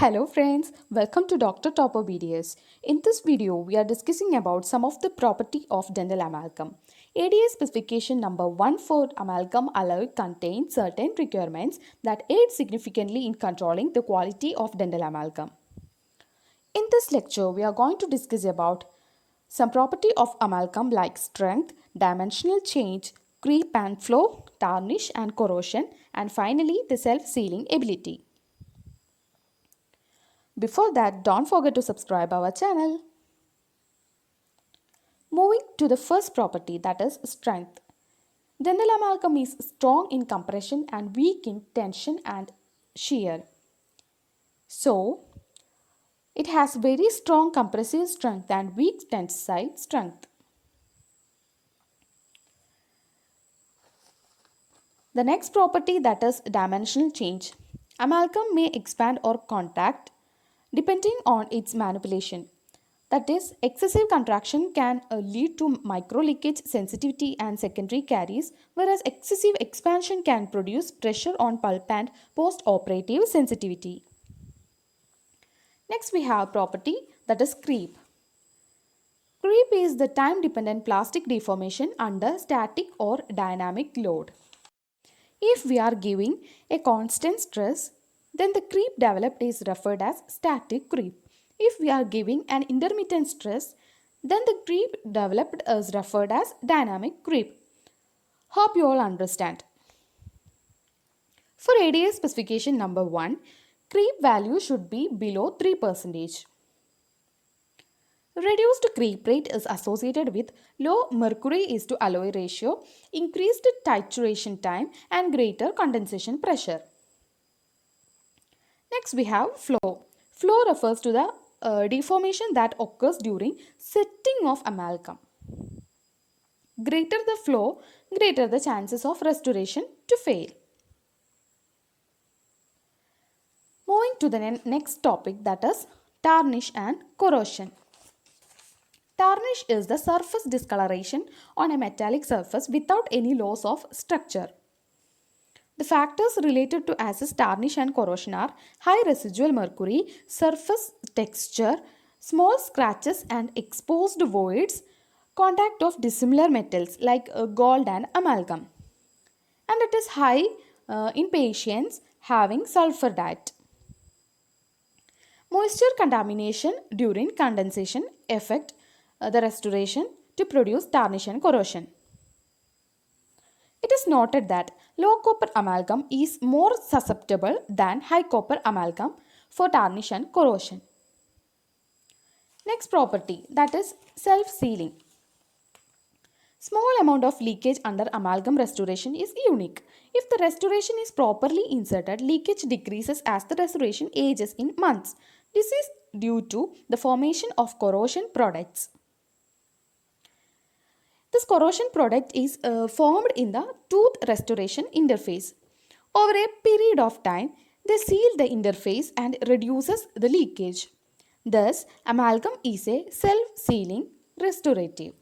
Hello friends, welcome to Dr. Topper BDS. In this video, we are discussing about some of the property of dental amalgam. ADA specification number 1 for amalgam alloy contains certain requirements that aid significantly in controlling the quality of dental amalgam. In this lecture, we are going to discuss about some property of amalgam like strength, dimensional change, creep and flow, tarnish and corrosion, and finally the self-sealing ability. Before that, don't forget to subscribe our channel. Moving to the first property, that is strength. Dental amalgam is strong in compression and weak in tension and shear. So, it has very strong compressive strength and weak tensile strength. The next property, that is dimensional change. Amalgam may expand or contract depending on its manipulation. That is, excessive contraction can lead to microleakage sensitivity and secondary caries, whereas excessive expansion can produce pressure on pulp and post-operative sensitivity. Next we have property, that is creep. Creep is the time-dependent plastic deformation under static or dynamic load. If we are giving a constant stress, then the creep developed is referred as static creep. If we are giving an intermittent stress, then the creep developed is referred as dynamic creep. Hope you all understand. For ADA specification number 1, creep value should be below 3%. Reduced creep rate is associated with low mercury is to alloy ratio, increased titration time and greater condensation pressure. Next we have flow. Flow refers to the deformation that occurs during setting of amalgam. Greater the flow, greater the chances of restoration to fail. Moving to the next topic, that is tarnish and corrosion. Tarnish is the surface discoloration on a metallic surface without any loss of structure. The factors related to acid tarnish and corrosion are high residual mercury, surface texture, small scratches and exposed voids, contact of dissimilar metals like gold and amalgam. And it is high in patients having sulfur diet. Moisture contamination during condensation affect the restoration to produce tarnish and corrosion. It is noted that low copper amalgam is more susceptible than high copper amalgam for tarnish and corrosion. Next property, that is self-sealing. Small amount of leakage under amalgam restoration is unique. If the restoration is properly inserted, leakage decreases as the restoration ages in months. This is due to the formation of corrosion products. This corrosion product is formed in the tooth restoration interface. Over a period of time, they seal the interface and reduces the leakage. Thus, amalgam is a self-sealing restorative.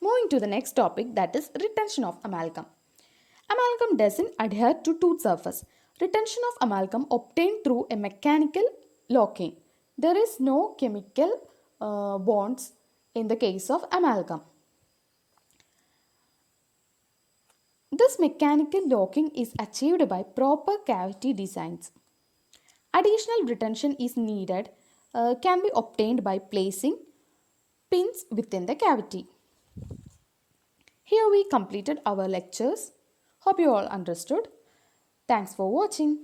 Moving to the next topic, that is retention of amalgam. Amalgam doesn't adhere to tooth surface. Retention of amalgam obtained through a mechanical locking. There is no chemical bonds in the case of amalgam. This mechanical locking is achieved by proper cavity designs. Additional retention is needed, can be obtained by placing pins within the cavity. Here we completed our lectures. Hope you all understood. Thanks for watching.